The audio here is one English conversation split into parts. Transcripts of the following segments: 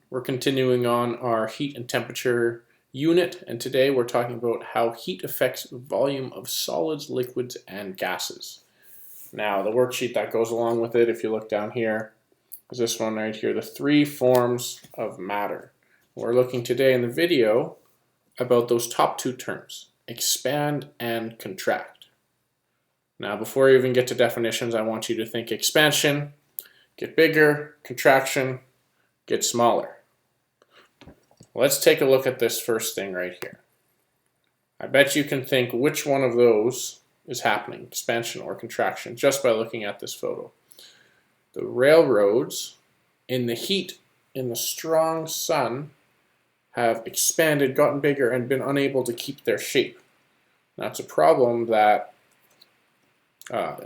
We're continuing on our heat and temperature unit, and today we're talking about how heat affects the volume of solids, liquids, and gases. Now, the worksheet that goes along with it, if you look down here, is this one right here, the 3 forms of matter. We're looking today in the video about those top 2 terms, expand and contract. Now, before I even get to definitions, I want you to think expansion, get bigger, contraction, get smaller. Let's take a look at this first thing right here. I bet you can think which one of those is happening, expansion or contraction, just by looking at this photo. The railroads in the heat, in the strong sun, have expanded, gotten bigger, and been unable to keep their shape. That's a problem that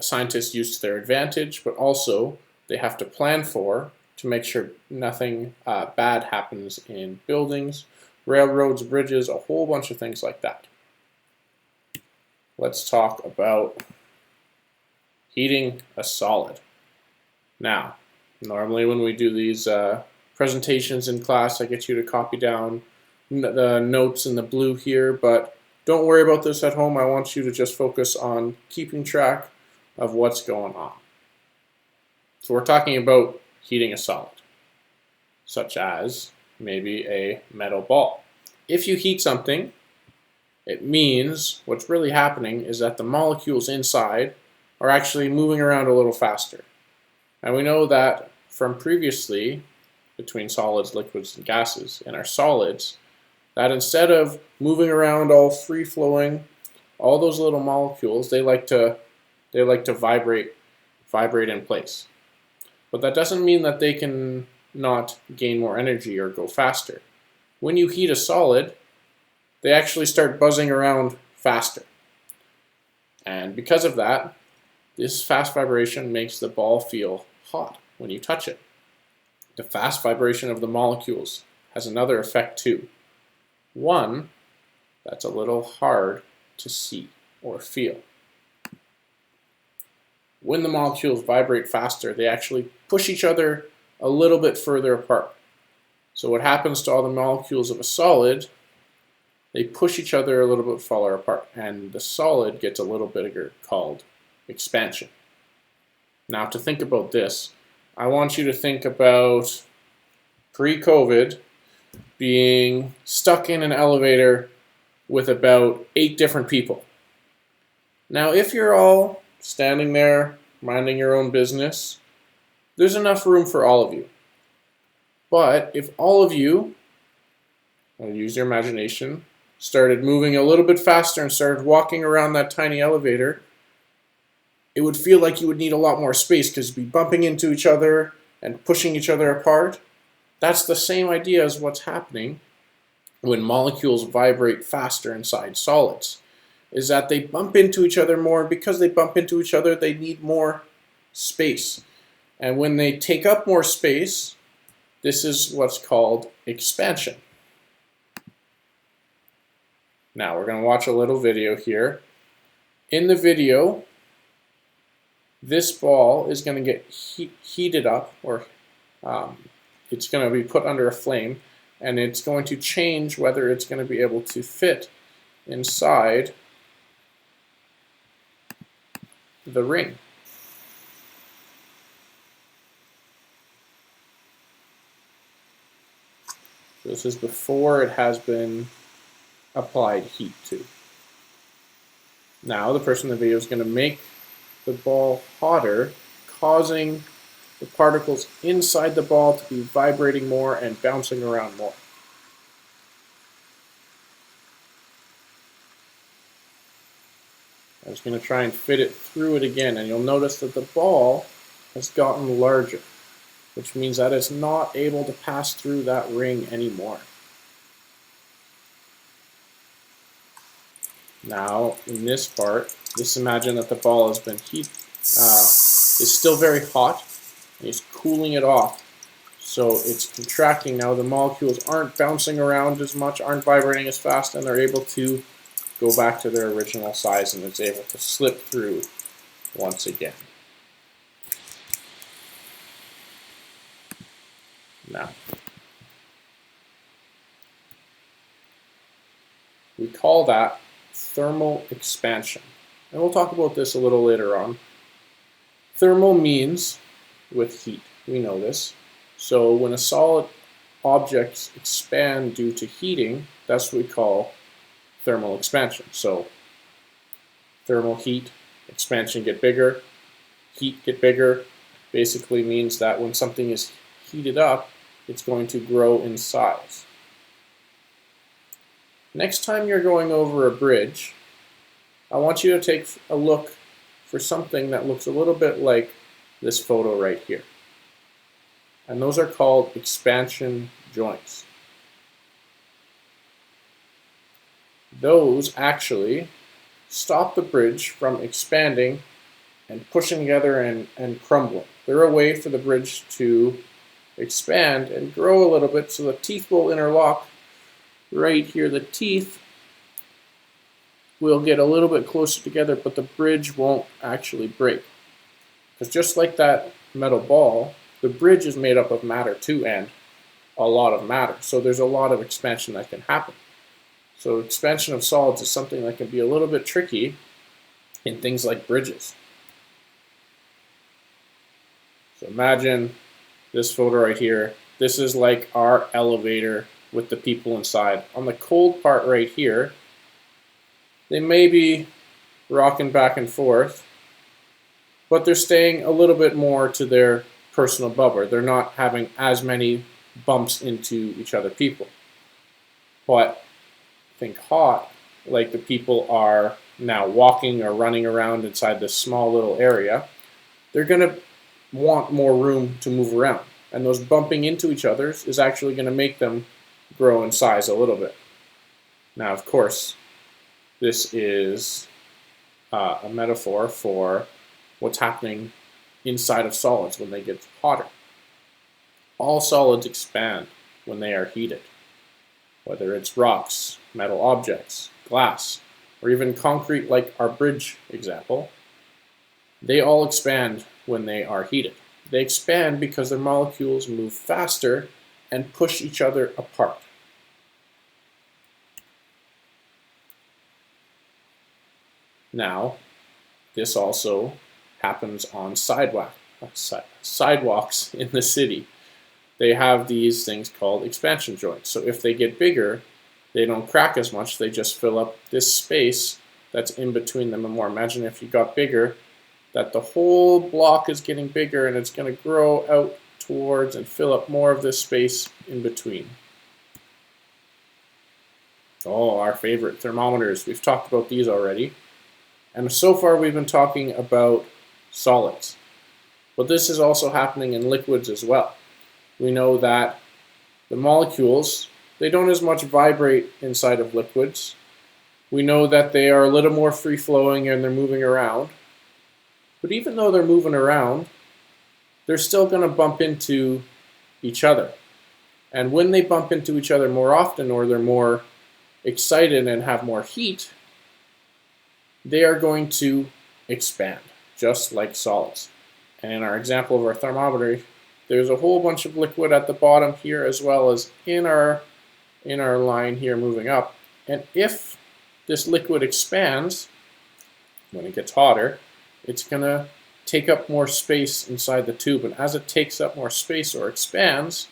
scientists use to their advantage, but also they have to plan for to make sure nothing bad happens in buildings, railroads, bridges, a whole bunch of things like that. Let's talk about heating a solid. Now, normally when we do these presentations in class, I get you to copy down the notes in the blue here, but don't worry about this at home. I want you to just focus on keeping track of what's going on. So we're talking about heating a solid, such as maybe a metal ball. If you heat something, it means what's really happening is that the molecules inside are actually moving around a little faster. And we know that from previously, between solids, liquids, and gases, in our solids, that instead of moving around all free-flowing, all those little molecules, they like to vibrate in place. But that doesn't mean that they can not gain more energy or go faster. When you heat a solid, they actually start buzzing around faster. And because of that, this fast vibration makes the ball feel hot when you touch it. The fast vibration of the molecules has another effect too. One that's a little hard to see or feel. When the molecules vibrate faster, they actually push each other a little bit further apart. So what happens to all the molecules of a solid, they push each other a little bit farther apart, and the solid gets a little bigger, called expansion. Now, to think about this, I want you to think about pre-COVID being stuck in an elevator with about 8 different people. Now, if you're all standing there, minding your own business, there's enough room for all of you. But if all of you, use your imagination, started moving a little bit faster and started walking around that tiny elevator, it would feel like you would need a lot more space because you'd be bumping into each other and pushing each other apart. That's the same idea as what's happening when molecules vibrate faster inside solids, is that they bump into each other more, and because they bump into each other, they need more space. And when they take up more space, this is what's called expansion. Now we're going to watch a little video here. In the video, this ball is going to get heated up, or it's going to be put under a flame, and it's going to change whether it's going to be able to fit inside the ring. This is before it has been applied heat to. Now the person in the video is going to make the ball hotter, causing the particles inside the ball to be vibrating more and bouncing around more. I'm just going to try and fit it through it again, and you'll notice that the ball has gotten larger, which means that it's not able to pass through that ring anymore. Now, in this part, just imagine that the ball has been is still very hot, and it's cooling it off. So it's contracting now. The molecules aren't bouncing around as much, aren't vibrating as fast, and they're able to go back to their original size, and it's able to slip through once again. Now, We call that thermal expansion. And we'll talk about this a little later on. Thermal means with heat. We know this. So when a solid objects expand due to heating, that's what we call thermal expansion. So thermal heat, expansion get bigger, heat get bigger, basically means that when something is heated up, it's going to grow in size. Next time you're going over a bridge, I want you to take a look for something that looks a little bit like this photo right here. And those are called expansion joints. Those actually stop the bridge from expanding and pushing together and crumbling. They're a way for the bridge to expand and grow a little bit so the teeth will interlock right here. The teeth will get a little bit closer together, but the bridge won't actually break. Because just like that metal ball, the bridge is made up of matter too, and a lot of matter. So there's a lot of expansion that can happen. So expansion of solids is something that can be a little bit tricky in things like bridges. So imagine this photo right here. This is like our elevator with the people inside. On the cold part right here, they may be rocking back and forth, but they're staying a little bit more to their personal bubble. They're not having as many bumps into each other people. But think hot, like the people are now walking or running around inside this small little area, they're going to want more room to move around. And those bumping into each other is actually going to make them grow in size a little bit. Now, of course, this is a metaphor for what's happening inside of solids when they get hotter. All solids expand when they are heated, whether it's rocks, metal objects, glass, or even concrete like our bridge example. They all expand when they are heated. They expand because their molecules move faster and push each other apart. Now, this also happens on sidewalks in the city. They have these things called expansion joints. So if they get bigger, they don't crack as much, they just fill up this space that's in between them and more. Imagine if you got bigger, that the whole block is getting bigger and it's going to grow out towards and fill up more of this space in between. Oh, our favorite thermometers. We've talked about these already. And so far we've been talking about solids. But this is also happening in liquids as well. We know that the molecules, they don't as much vibrate inside of liquids. We know that they are a little more free-flowing and they're moving around. But even though they're moving around, they're still going to bump into each other. And when they bump into each other more often, or they're more excited and have more heat, they are going to expand, just like solids. And in our example of our thermometer, there's a whole bunch of liquid at the bottom here as well as in our line here moving up. And if this liquid expands, when it gets hotter, it's going to take up more space inside the tube. And as it takes up more space or expands,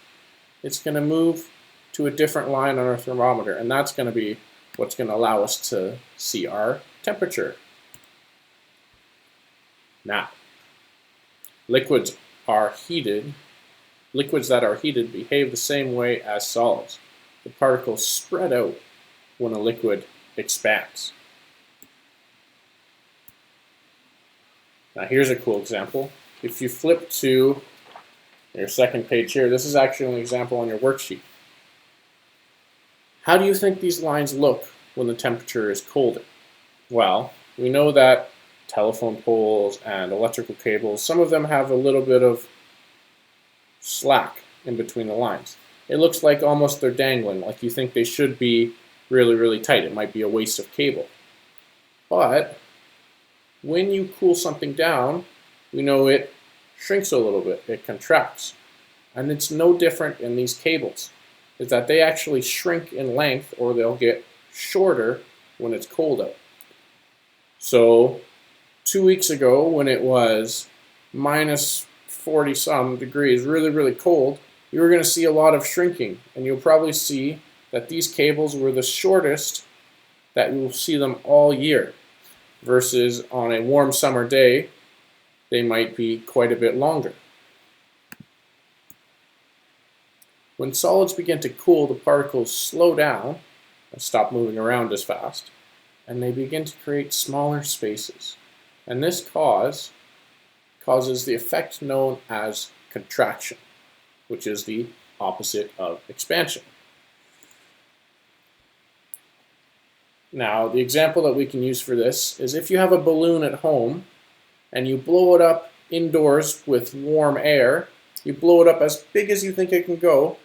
it's going to move to a different line on our thermometer. And that's going to be what's going to allow us to see our temperature. Now, liquids that are heated behave the same way as solids. The particles spread out when a liquid expands. Now here's a cool example. If you flip to your second page here, this is actually an example on your worksheet. How do you think these lines look when the temperature is colder? Well, we know that telephone poles and electrical cables, some of them have a little bit of slack in between the lines. It looks like almost they're dangling, like you think they should be really, really tight. It might be a waste of cable. But when you cool something down, we know it shrinks a little bit, it contracts. And it's no different in these cables, is that they actually shrink in length or they'll get shorter when it's cold out. So 2 weeks ago, when it was minus 40 some degrees, really, really cold, you were going to see a lot of shrinking, and you'll probably see that these cables were the shortest that you'll see them all year, versus on a warm summer day, they might be quite a bit longer. When solids begin to cool, the particles slow down and stop moving around as fast, and they begin to create smaller spaces. And this causes the effect known as contraction, which is the opposite of expansion. Now, the example that we can use for this is if you have a balloon at home and you blow it up indoors with warm air, you blow it up as big as you think it can go,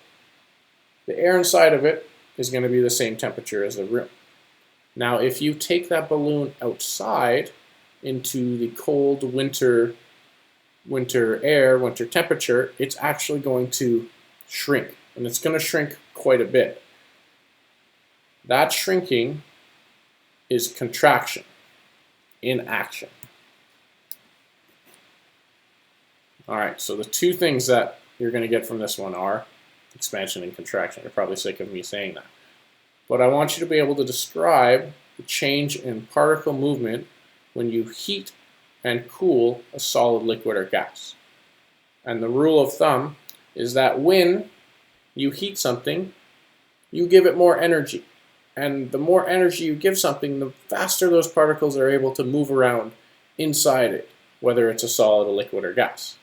the air inside of it is going to be the same temperature as the room. Now, if you take that balloon outside into the cold winter air, winter temperature, it's actually going to shrink, and it's going to shrink quite a bit. That shrinking is contraction in action. All right, so the two things that you're going to get from this one are expansion and contraction. You're probably sick of me saying that. But I want you to be able to describe the change in particle movement when you heat and cool a solid, liquid, or gas. And the rule of thumb is that when you heat something, you give it more energy. And the more energy you give something, the faster those particles are able to move around inside it, whether it's a solid, a liquid, or gas.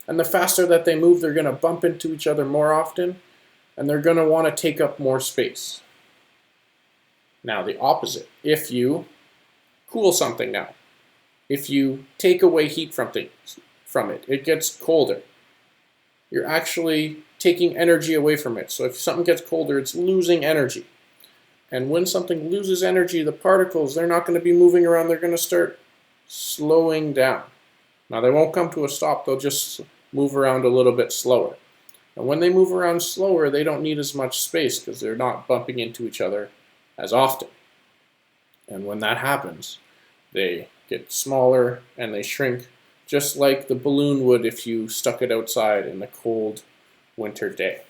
And the faster that they move, they're going to bump into each other more often, and they're going to want to take up more space. Now, the opposite. If you cool something now, if you take away heat from it, it gets colder. You're actually taking energy away from it. So if something gets colder, it's losing energy. And when something loses energy, the particles, they're not going to be moving around. They're going to start slowing down. Now, they won't come to a stop. They'll just move around a little bit slower. And when they move around slower, they don't need as much space because they're not bumping into each other as often. And when that happens, they get smaller and they shrink, just like the balloon would if you stuck it outside in a cold winter day.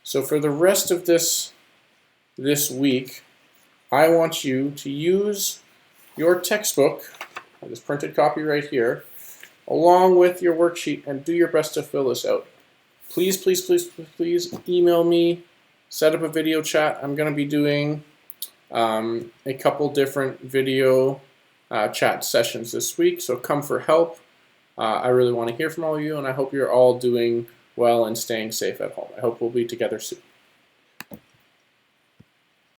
So for the rest of this week, I want you to use your textbook, this printed copy right here, along with your worksheet, and do your best to fill this out. Please, please, please, please email me, set up a video chat. I'm going to be doing a couple different video chat sessions this week, so come for help. I really want to hear from all of you, and I hope you're all doing well and staying safe at home. I hope we'll be together soon.